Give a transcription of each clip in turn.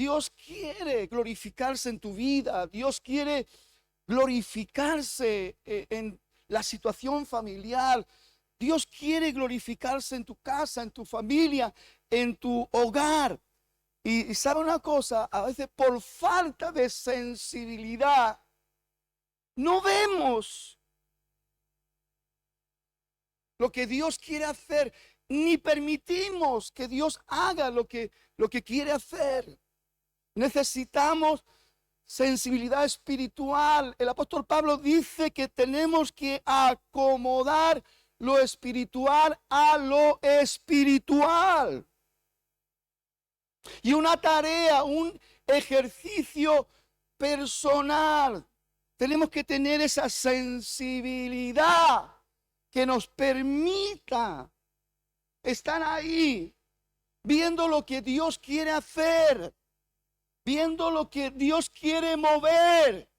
Dios quiere glorificarse en tu vida. Dios quiere glorificarse en la situación familiar. Dios quiere glorificarse en tu casa, en tu familia, en tu hogar. Y sabe una cosa, a veces por falta de sensibilidad no vemos lo que Dios quiere hacer, ni permitimos que Dios haga lo que quiere hacer. Necesitamos sensibilidad espiritual. El apóstol Pablo dice que tenemos que acomodar lo espiritual a lo espiritual. Y una tarea, un ejercicio personal. Tenemos que tener esa sensibilidad que nos permita estar ahí, viendo lo que Dios quiere hacer, viendo lo que Dios quiere mover.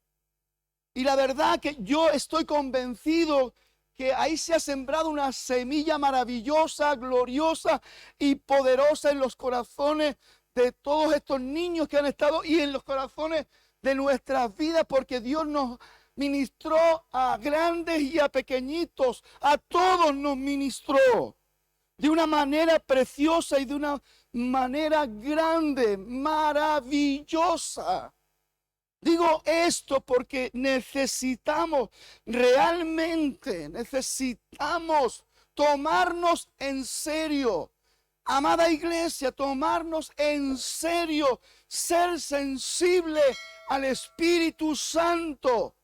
Y la verdad que yo estoy convencido que ahí se ha sembrado una semilla maravillosa, gloriosa y poderosa en los corazones de todos estos niños que han estado y en los corazones de nuestras vidas, porque Dios nos ministró a grandes y a pequeñitos, a todos nos ministró de una manera preciosa y de una manera grande, maravillosa. Digo esto porque realmente necesitamos tomarnos en serio. Amada iglesia, tomarnos en serio, ser sensible al Espíritu Santo.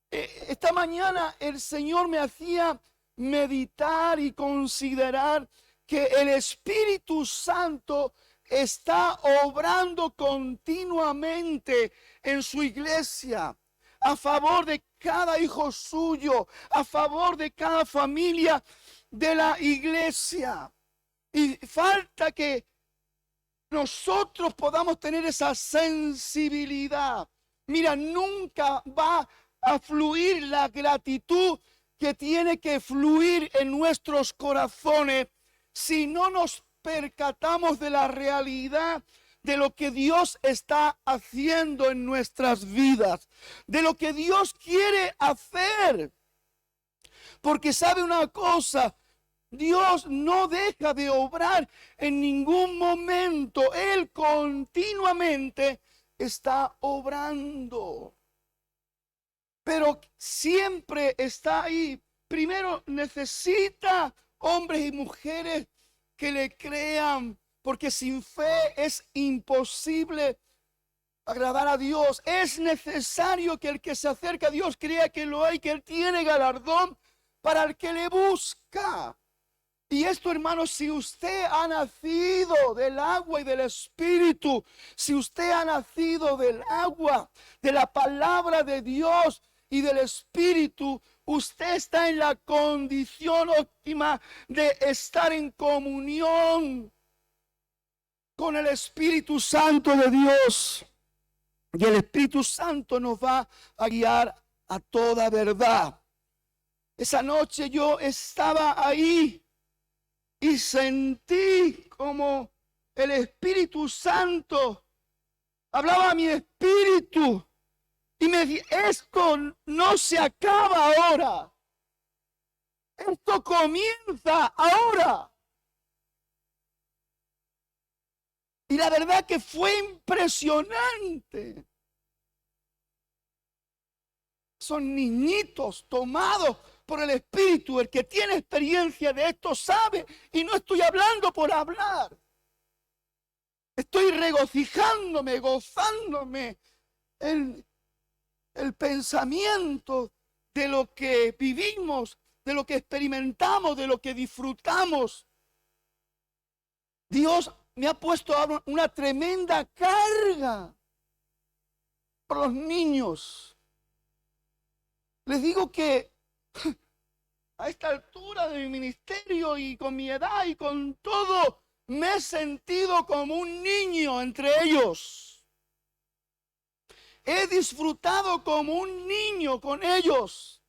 Esta mañana el Señor me hacía meditar y considerar que el Espíritu Santo está obrando continuamente en su iglesia, a favor de cada hijo suyo, a favor de cada familia de la iglesia. Y falta que nosotros podamos tener esa sensibilidad. Mira, nunca va a fluir la gratitud que tiene que fluir en nuestros corazones si no nos percatamos de la realidad de lo que Dios está haciendo en nuestras vidas, de lo que Dios quiere hacer. Porque sabe una cosa, Dios no deja de obrar en ningún momento. Él continuamente está obrando. Pero siempre está ahí. Primero necesita hombres y mujeres que le crean, porque sin fe es imposible agradar a Dios. Es necesario que el que se acerca a Dios crea que lo hay, que Él tiene galardón para el que le busca. Y esto, hermanos, si usted ha nacido del agua y del Espíritu, si usted ha nacido del agua, de la palabra de Dios y del Espíritu, usted está en la condición óptima de estar en comunión con el Espíritu Santo de Dios. Y el Espíritu Santo nos va a guiar a toda verdad. Esa noche yo estaba ahí y sentí como el Espíritu Santo hablaba a mi espíritu y me dijo: esto no se acaba ahora, esto comienza ahora. Y la verdad que fue impresionante. Son niñitos tomados por el Espíritu. El que tiene experiencia de esto sabe, y no estoy hablando por hablar. Estoy regocijándome, gozándome en el pensamiento de lo que vivimos, de lo que experimentamos, de lo que disfrutamos. Dios me ha puesto una tremenda carga por los niños. Les digo que a esta altura de mi ministerio y con mi edad y con todo, me he sentido como un niño entre ellos. He disfrutado como un niño con ellos.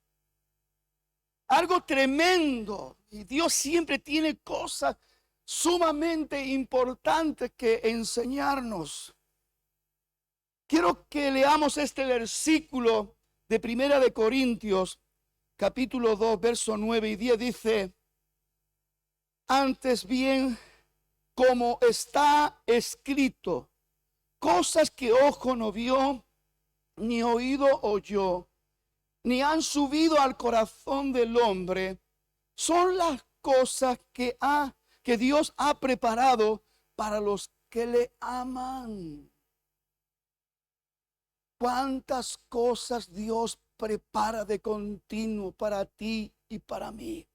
Algo tremendo. Y Dios siempre tiene cosas sumamente importantes que enseñarnos. quiero que leamos este versículo de Primera de Corintios, capítulo 2, versos 9 y 10. Dice: antes bien, como está escrito, cosas que ojo no vio, ni oído oyó, ni han subido al corazón del hombre, son las cosas que Dios ha preparado para los que le aman. ¿Cuántas cosas Dios prepara de continuo para ti y para mí?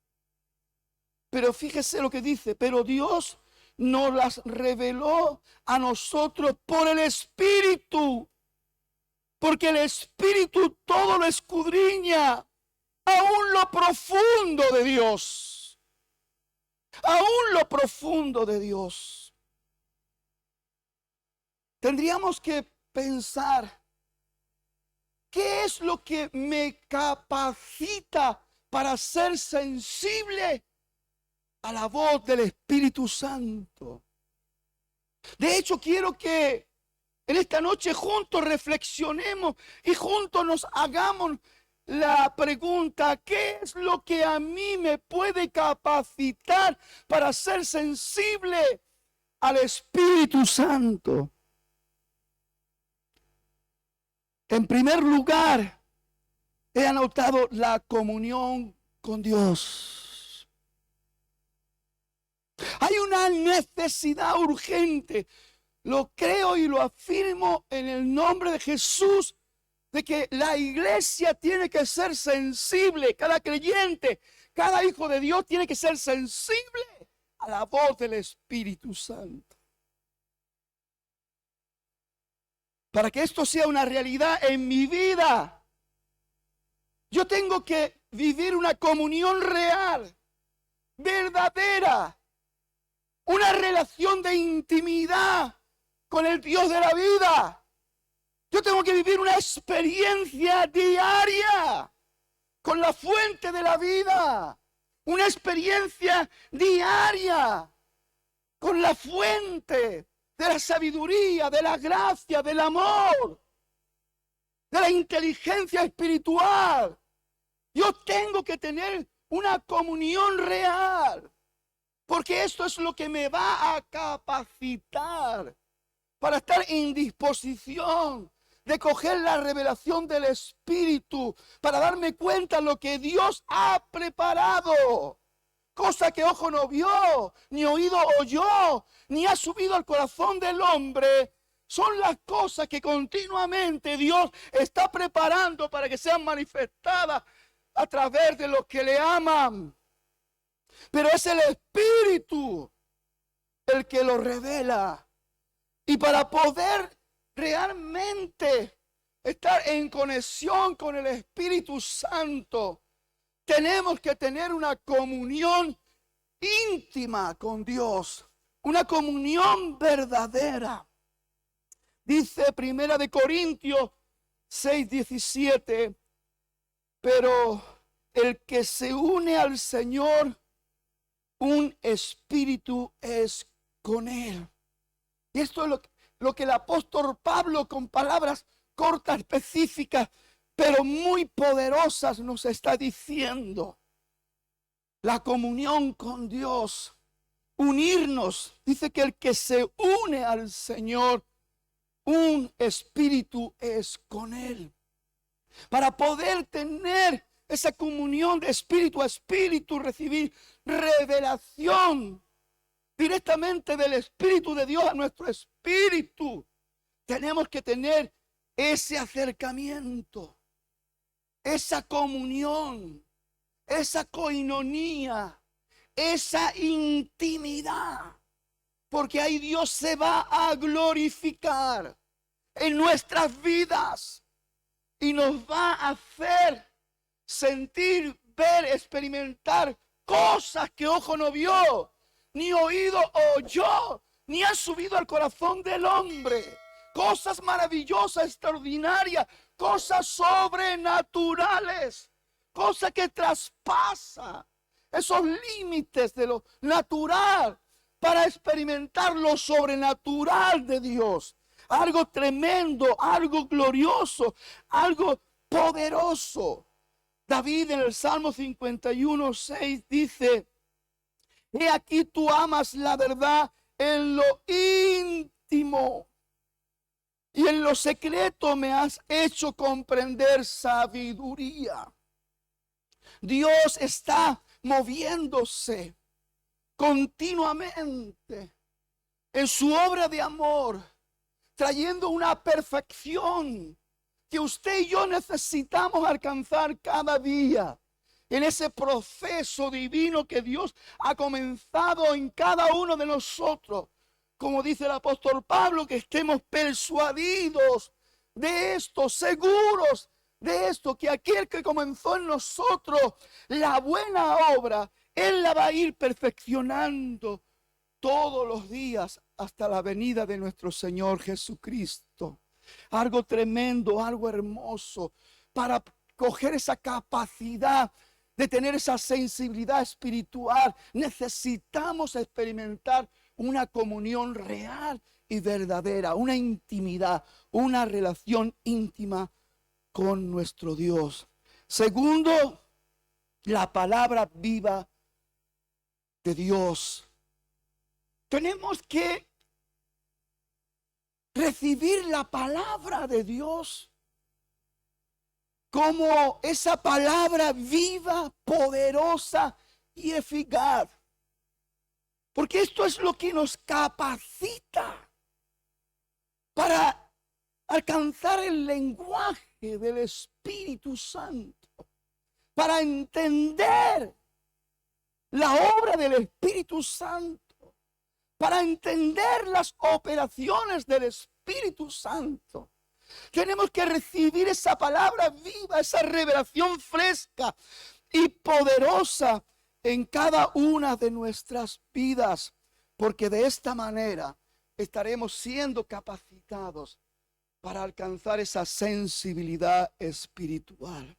Pero fíjese lo que dice: pero Dios nos las reveló a nosotros por el Espíritu, porque el Espíritu todo lo escudriña, aún lo profundo de Dios, aún lo profundo de Dios. Tendríamos que pensar, ¿qué es lo que me capacita para ser sensible a la voz del Espíritu Santo? De hecho, quiero que en esta noche juntos reflexionemos y juntos nos hagamos la pregunta: ¿qué es lo que a mí me puede capacitar para ser sensible al Espíritu Santo? En primer lugar, he anotado la comunión con Dios. Hay una necesidad urgente, lo creo y lo afirmo en el nombre de Jesús, de que la iglesia tiene que ser sensible. Cada creyente, cada hijo de Dios tiene que ser sensible a la voz del Espíritu Santo. Para que esto sea una realidad en mi vida, yo tengo que vivir una comunión real, verdadera, una relación de intimidad con el Dios de la vida. Yo tengo que vivir una experiencia diaria con la fuente de la vida, una experiencia diaria con la fuente de la sabiduría, de la gracia, del amor, de la inteligencia espiritual. Yo tengo que tener una comunión real, porque esto es lo que me va a capacitar para estar en disposición de coger la revelación del Espíritu, para darme cuenta de lo que Dios ha preparado. Cosa que ojo no vio, ni oído oyó, ni ha subido al corazón del hombre. Son las cosas que continuamente Dios está preparando para que sean manifestadas a través de los que le aman. Pero es el Espíritu el que lo revela. Y para poder realmente estar en conexión con el Espíritu Santo, tenemos que tener una comunión íntima con Dios, una comunión verdadera. Dice Primera de Corintios 6:17, pero el que se une al Señor, un espíritu es con él. Y esto es lo que el apóstol Pablo, con palabras cortas, específicas, pero muy poderosas, nos está diciendo. La comunión con Dios, unirnos. Dice que el que se une al Señor, un espíritu es con él. Para poder tener esa comunión de espíritu a espíritu, recibir revelación directamente del Espíritu de Dios a nuestro espíritu, tenemos que tener ese acercamiento, esa comunión, esa coinonía, esa intimidad, porque ahí Dios se va a glorificar en nuestras vidas y nos va a hacer sentir, ver, experimentar cosas que ojo no vio, ni oído oyó, ni ha subido al corazón del hombre. Cosas maravillosas, extraordinarias, cosas sobrenaturales, cosas que traspasan esos límites de lo natural para experimentar lo sobrenatural de Dios. algo tremendo, algo glorioso, algo poderoso. David en el Salmo 51:6 dice: he aquí tú amas la verdad en lo íntimo, y en lo secreto me has hecho comprender sabiduría. Dios está moviéndose continuamente en su obra de amor, trayendo una perfección que usted y yo necesitamos alcanzar cada día. En ese proceso divino que Dios ha comenzado en cada uno de nosotros. Como dice el apóstol Pablo, que estemos persuadidos de esto, seguros de esto, que aquel que comenzó en nosotros la buena obra, Él la va a ir perfeccionando todos los días hasta la venida de nuestro Señor Jesucristo. Algo tremendo, algo hermoso, para coger esa capacidad de tener esa sensibilidad espiritual. Necesitamos experimentar una comunión real y verdadera, una intimidad, una relación íntima con nuestro Dios. Segundo, la palabra viva de Dios. Tenemos que recibir la palabra de Dios como esa palabra viva, poderosa y eficaz. Porque esto es lo que nos capacita para alcanzar el lenguaje del Espíritu Santo, para entender la obra del Espíritu Santo, para entender las operaciones del Espíritu Santo. Tenemos que recibir esa palabra viva, esa revelación fresca y poderosa en cada una de nuestras vidas, porque de esta manera estaremos siendo capacitados para alcanzar esa sensibilidad espiritual.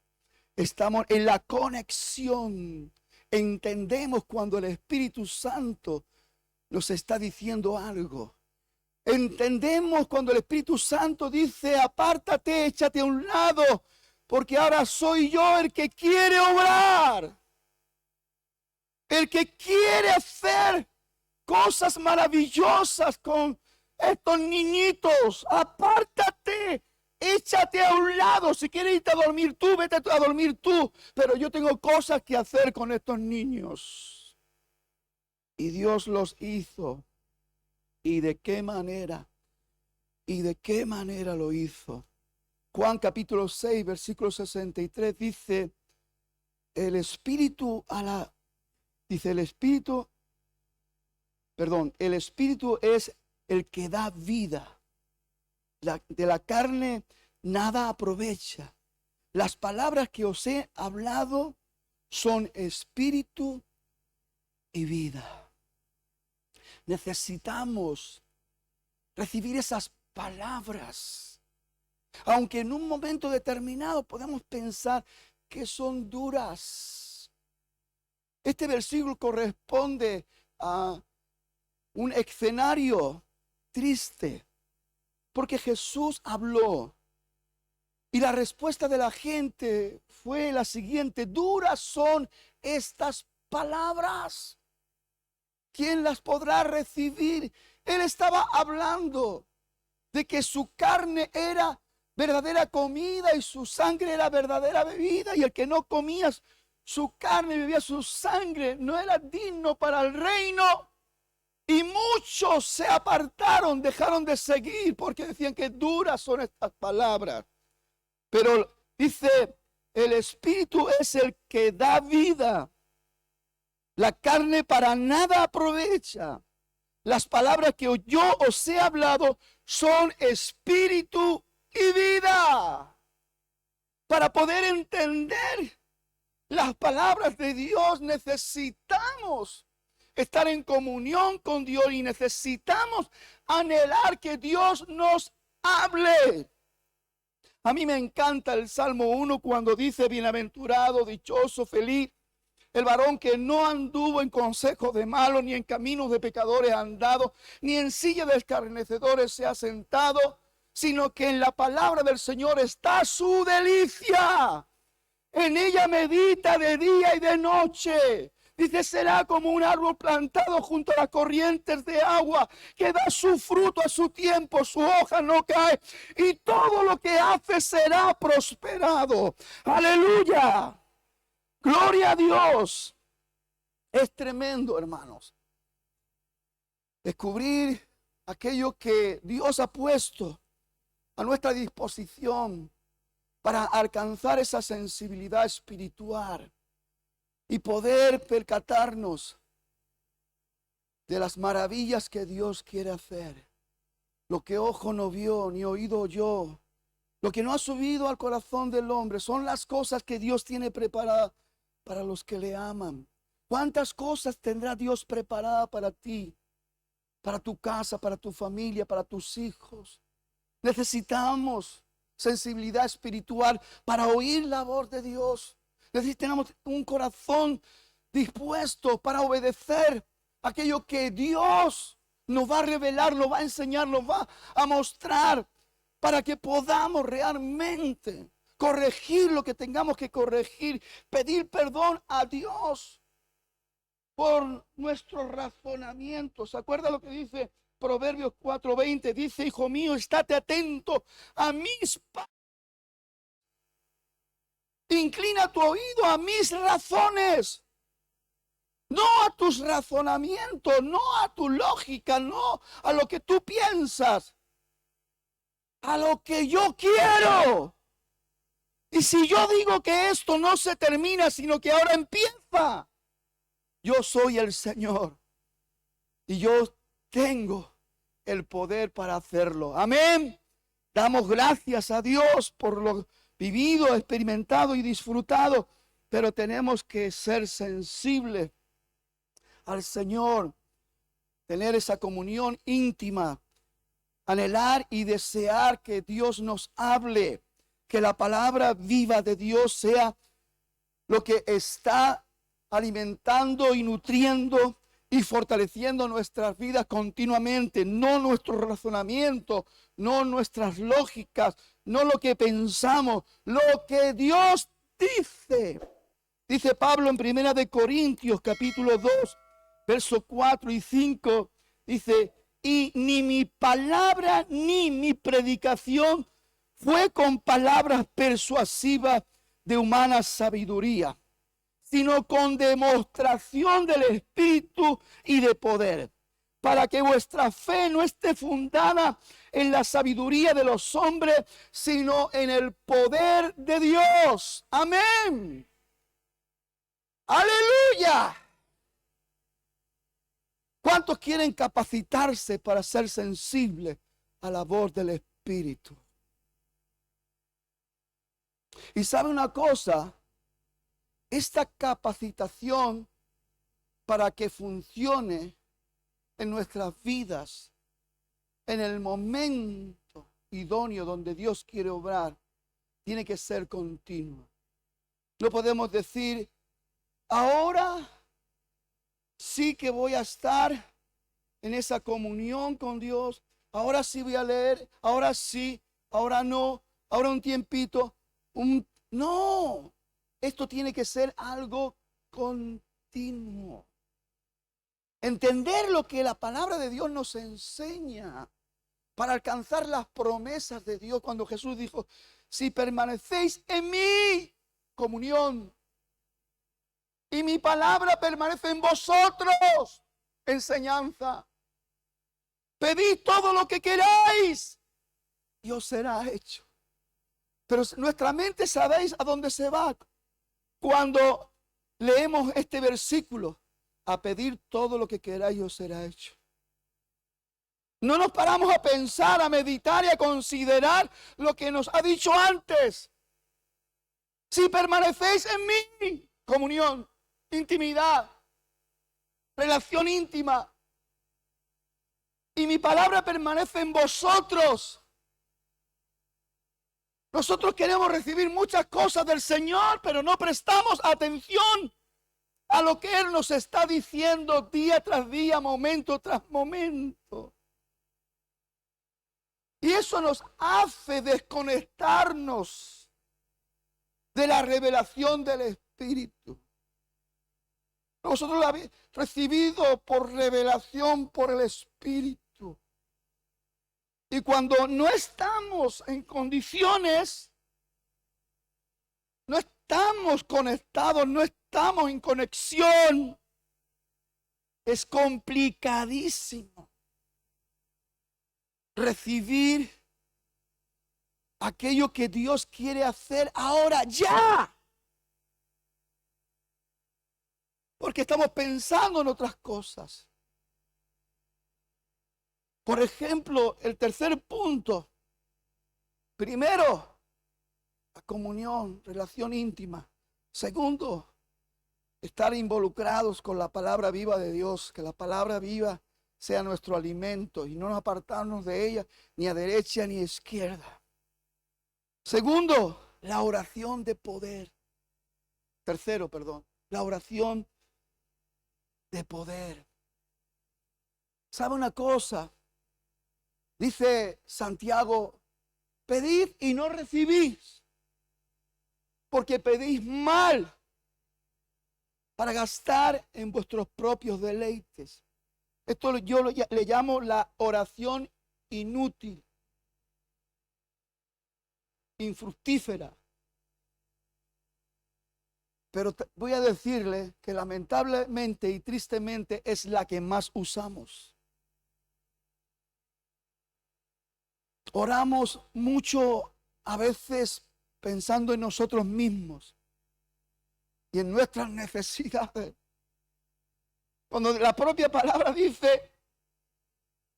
Estamos en la conexión. Entendemos cuando el Espíritu Santo nos está diciendo algo. Entendemos cuando el Espíritu Santo dice: apártate, échate a un lado, porque ahora soy yo el que quiere obrar, el que quiere hacer cosas maravillosas con estos niñitos. Apártate, échate a un lado. Si quieres irte a dormir tú, vete a dormir tú, pero yo tengo cosas que hacer con estos niños. Y Dios los hizo. ¿Y de qué manera? ¿Y de qué manera lo hizo? Juan capítulo 6, versículo 63 dice: el Espíritu es el que da vida. De la carne nada aprovecha. Las palabras que os he hablado son espíritu y vida. Necesitamos recibir esas palabras. Aunque en un momento determinado podemos pensar que son duras. Este versículo corresponde a un escenario triste, porque Jesús habló y la respuesta de la gente fue la siguiente: duras son estas palabras. ¿Quién las podrá recibir? Él estaba hablando de que su carne era verdadera comida y su sangre era verdadera bebida, y el que no comía su carne y bebía su sangre no era digno para el reino. Y muchos se apartaron, dejaron de seguir, porque decían que duras son estas palabras. Pero dice: el Espíritu es el que da vida. La carne para nada aprovecha. Las palabras que yo os he hablado son espíritu y vida. Para poder entender las palabras de Dios necesitamos estar en comunión con Dios y necesitamos anhelar que Dios nos hable. A mí me encanta el Salmo 1 cuando dice: bienaventurado, dichoso, feliz el varón que no anduvo en consejo de malos, ni en caminos de pecadores ha andado, ni en silla de escarnecedores se ha sentado, sino que en la palabra del Señor está su delicia. En ella medita de día y de noche. Dice, será como un árbol plantado junto a las corrientes de agua, que da su fruto a su tiempo, su hoja no cae, y todo lo que hace será prosperado. Aleluya. Gloria a Dios. Es tremendo, hermanos, descubrir aquello que Dios ha puesto a nuestra disposición para alcanzar esa sensibilidad espiritual y poder percatarnos de las maravillas que Dios quiere hacer. Lo que ojo no vio, ni oído oyó, lo que no ha subido al corazón del hombre, son las cosas que Dios tiene preparadas para los que le aman. ¿Cuántas cosas tendrá Dios preparada para ti, para tu casa, para tu familia, para tus hijos? Necesitamos sensibilidad espiritual para oír la voz de Dios. Necesitamos un corazón dispuesto para obedecer aquello que Dios nos va a revelar, nos va a enseñar, nos va a mostrar, para que podamos realmente corregir lo que tengamos que corregir, pedir perdón a Dios por nuestros razonamientos. ¿Se acuerda lo que dice Proverbios 4:20? Dice, hijo mío, estate atento a mis palabras. Inclina tu oído a mis razones, no a tus razonamientos, no a tu lógica, no a lo que tú piensas, a lo que yo quiero. Y si yo digo que esto no se termina, sino que ahora empieza, yo soy el Señor y yo tengo el poder para hacerlo. Amén. Damos gracias a Dios por lo vivido, experimentado y disfrutado, pero tenemos que ser sensibles al Señor, tener esa comunión íntima, anhelar y desear que Dios nos hable, que la palabra viva de Dios sea lo que está alimentando y nutriendo y fortaleciendo nuestras vidas continuamente, no nuestro razonamiento, no nuestras lógicas, no lo que pensamos, lo que Dios dice. Dice Pablo en 1 de Corintios capítulo 2, versos 4 y 5, dice, y ni mi palabra ni mi predicación fue con palabras persuasivas de humana sabiduría, sino con demostración del Espíritu y de poder, para que vuestra fe no esté fundada en la sabiduría de los hombres, sino en el poder de Dios. Amén. Aleluya. ¿Cuántos quieren capacitarse para ser sensibles a la voz del Espíritu? Y sabe una cosa, esta capacitación para que funcione en nuestras vidas, en el momento idóneo donde Dios quiere obrar, tiene que ser continua. No podemos decir, ahora sí que voy a estar en esa comunión con Dios, ahora sí voy a leer, ahora sí, ahora no, ahora un tiempito, no, esto tiene que ser algo continuo. Entender lo que la palabra de Dios nos enseña para alcanzar las promesas de Dios. Cuando Jesús dijo, si permanecéis en mi comunión y mi palabra permanece en vosotros, enseñanza, pedid todo lo que queráis y os será hecho. Pero nuestra mente, ¿sabéis a dónde se va? Cuando leemos este versículo, a pedir todo lo que queráis os será hecho. No nos paramos a pensar, a meditar y a considerar lo que nos ha dicho antes. Si permanecéis en mí, comunión, intimidad, relación íntima, y mi palabra permanece en vosotros. Nosotros queremos recibir muchas cosas del Señor, pero no prestamos atención a lo que Él nos está diciendo día tras día, momento tras momento. Y eso nos hace desconectarnos de la revelación del Espíritu. Nosotros la hemos recibido por revelación por el Espíritu. Y cuando no estamos en condiciones, no estamos conectados, no estamos en conexión, es complicadísimo recibir aquello que Dios quiere hacer ahora, ya. Porque estamos pensando en otras cosas. Por ejemplo, el tercer punto. Primero, la comunión, relación íntima. Segundo, estar involucrados con la palabra viva de Dios. Que la palabra viva sea nuestro alimento y no nos apartarnos de ella ni a derecha ni a izquierda. Segundo, la oración de poder. Tercero, perdón, la oración de poder. ¿Sabe una cosa? Dice Santiago, pedid y no recibís, porque pedís mal para gastar en vuestros propios deleites. Esto yo le llamo la oración inútil, infructífera. Pero voy a decirle que lamentablemente y tristemente es la que más usamos. Oramos mucho a veces pensando en nosotros mismos y en nuestras necesidades. Cuando la propia palabra dice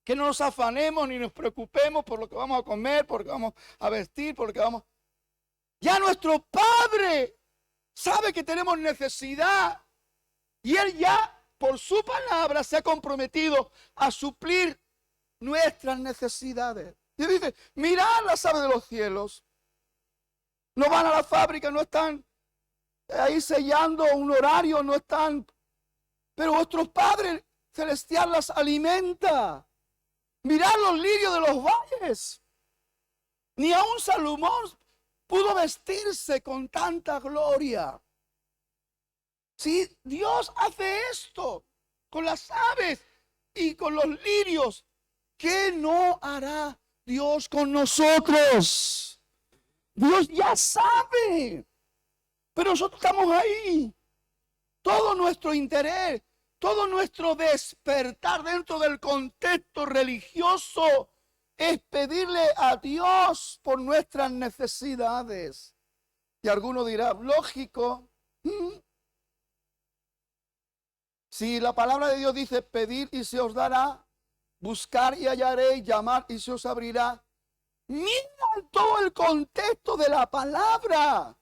que no nos afanemos ni nos preocupemos por lo que vamos a comer, por lo que vamos a vestir, por lo que vamos... Ya nuestro Padre sabe que tenemos necesidad y Él ya por su palabra se ha comprometido a suplir nuestras necesidades. Y dice, mirad las aves de los cielos, no van a la fábrica, no están ahí sellando un horario, no están, pero vuestro Padre celestial las alimenta. Mirad los lirios de los valles, ni aun Salomón pudo vestirse con tanta gloria. Si Dios hace esto con las aves y con los lirios, ¿qué no hará Dios con nosotros? Dios ya sabe, pero nosotros estamos ahí. Todo nuestro interés, todo nuestro despertar dentro del contexto religioso es pedirle a Dios por nuestras necesidades. Y alguno dirá, lógico. Si la palabra de Dios dice, pedir y se os dará, buscar y hallaréis, llamar y se os abrirá. Mira todo el contexto de la palabra.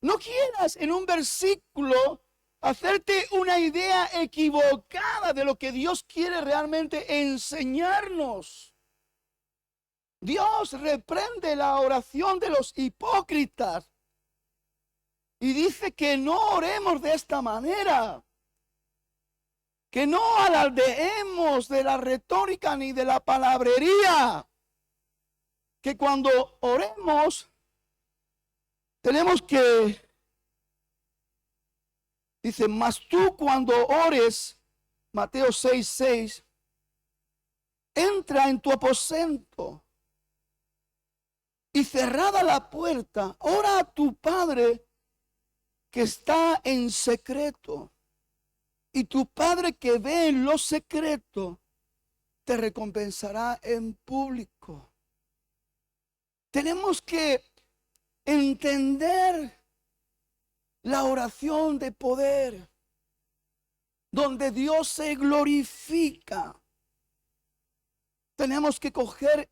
No quieras en un versículo hacerte una idea equivocada de lo que Dios quiere realmente enseñarnos. Dios reprende la oración de los hipócritas y dice que no oremos de esta manera, que no alardeemos de la retórica ni de la palabrería, que cuando oremos tenemos que, dice, mas tú cuando ores, Mateo 6:6, entra en tu aposento y cerrada la puerta, ora a tu Padre que está en secreto. Y tu Padre que ve en lo secreto te recompensará en público. Tenemos que entender la oración de poder, donde Dios se glorifica. Tenemos que coger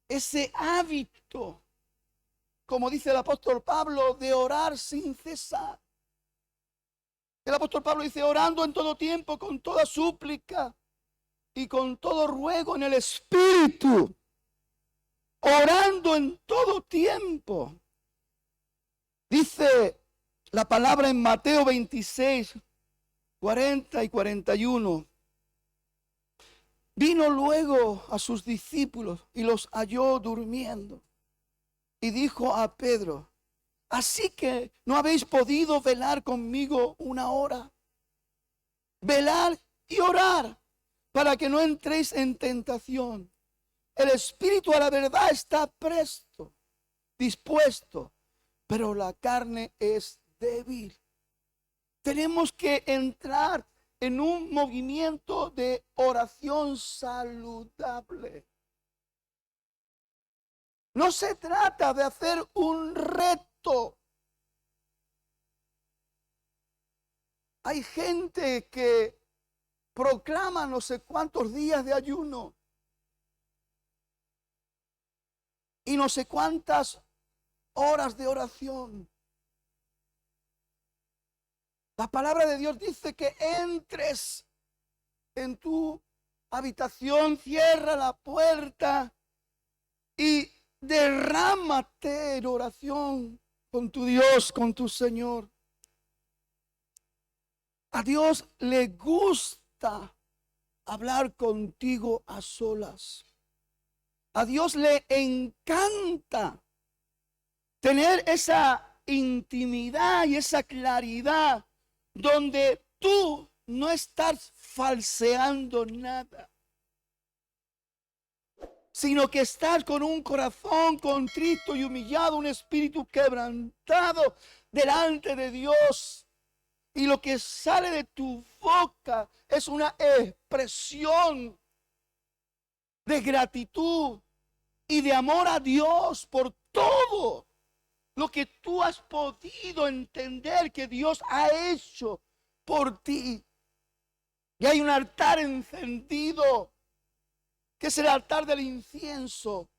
ese hábito, como dice el apóstol Pablo, de orar sin cesar. El apóstol Pablo dice, orando en todo tiempo, con toda súplica y con todo ruego en el Espíritu. Orando en todo tiempo. Dice la palabra en Mateo 26, 40 y 41. Vino luego a sus discípulos y los halló durmiendo. Y dijo a Pedro: ¿así que no habéis podido velar conmigo una hora? Velar y orar para que no entréis en tentación. El espíritu a la verdad está presto, dispuesto, pero la carne es débil. Tenemos que entrar en un movimiento de oración saludable. No se trata de hacer un reto. Hay gente que proclama no sé cuántos días de ayuno y no sé cuántas horas de oración. La palabra de Dios dice que entres en tu habitación, cierra la puerta y derrámate en oración con tu Dios, con tu Señor. A Dios le gusta hablar contigo a solas. A Dios le encanta tener esa intimidad y esa claridad donde tú no estás falseando nada, sino que estás con un corazón contrito y humillado, un espíritu quebrantado delante de Dios. Y lo que sale de tu boca es una expresión de gratitud y de amor a Dios por todo lo que tú has podido entender que Dios ha hecho por ti. Y hay un altar encendido, que es el altar del incienso.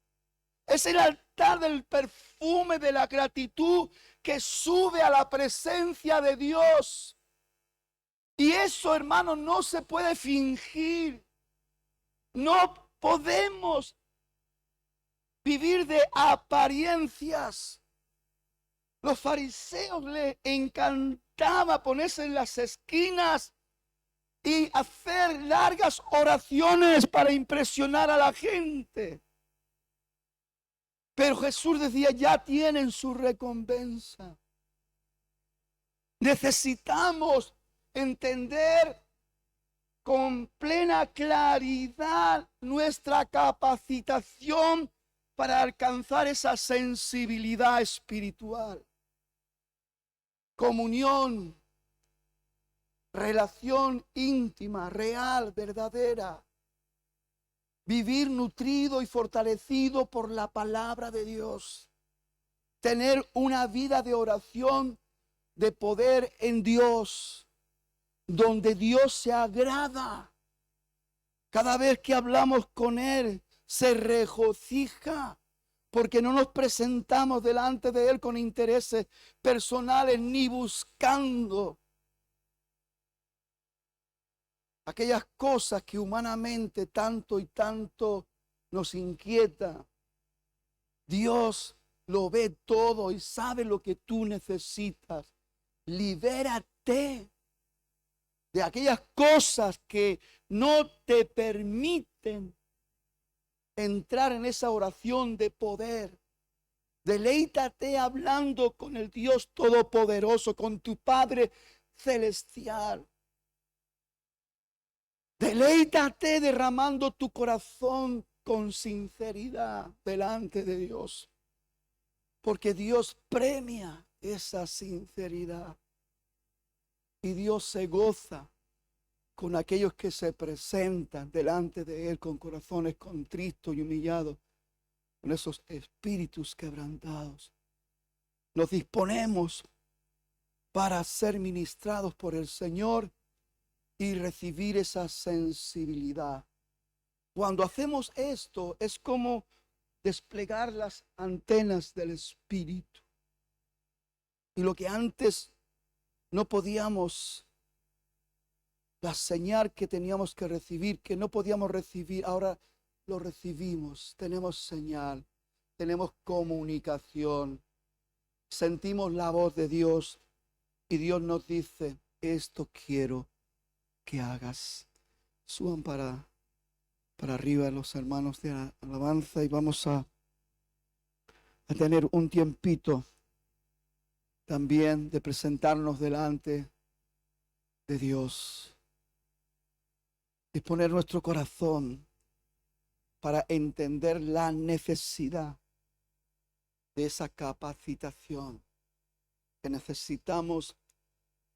Es el altar del perfume de la gratitud que sube a la presencia de Dios. Y eso, hermano, no se puede fingir. No podemos vivir de apariencias. Los fariseos les encantaba ponerse en las esquinas y hacer largas oraciones para impresionar a la gente. Pero Jesús decía: ya tienen su recompensa. Necesitamos entender con plena claridad nuestra capacitación para alcanzar esa sensibilidad espiritual. Comunión, relación íntima, real, verdadera. Vivir nutrido y fortalecido por la palabra de Dios. Tener una vida de oración, de poder en Dios, donde Dios se agrada. Cada vez que hablamos con Él, se regocija, porque no nos presentamos delante de Él con intereses personales, ni buscando aquellas cosas que humanamente tanto y tanto nos inquieta. Dios lo ve todo y sabe lo que tú necesitas. Libérate de aquellas cosas que no te permiten entrar en esa oración de poder. Deleítate hablando con el Dios Todopoderoso, con tu Padre Celestial. Deleítate derramando tu corazón con sinceridad delante de Dios, porque Dios premia esa sinceridad y Dios se goza con aquellos que se presentan delante de Él con corazones contritos y humillados, con esos espíritus quebrantados. Nos disponemos para ser ministrados por el Señor y recibir esa sensibilidad. Cuando hacemos esto, es como desplegar las antenas del Espíritu. Y lo que antes no podíamos, la señal que teníamos que recibir, que no podíamos recibir, ahora lo recibimos. Tenemos señal, tenemos comunicación, sentimos la voz de Dios Y Dios nos dice, esto quiero que hagas. Suban para arriba los hermanos de alabanza y vamos a tener un tiempito también de presentarnos delante de Dios, disponer nuestro corazón para entender la necesidad de esa capacitación que necesitamos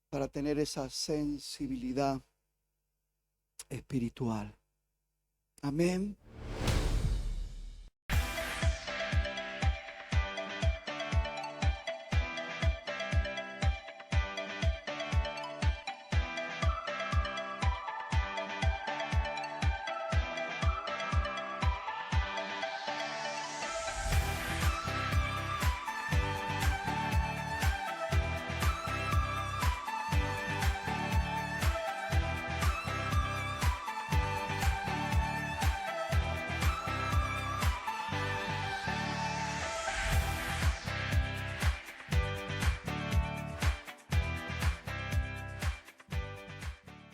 para tener esa sensibilidad espiritual. Amén.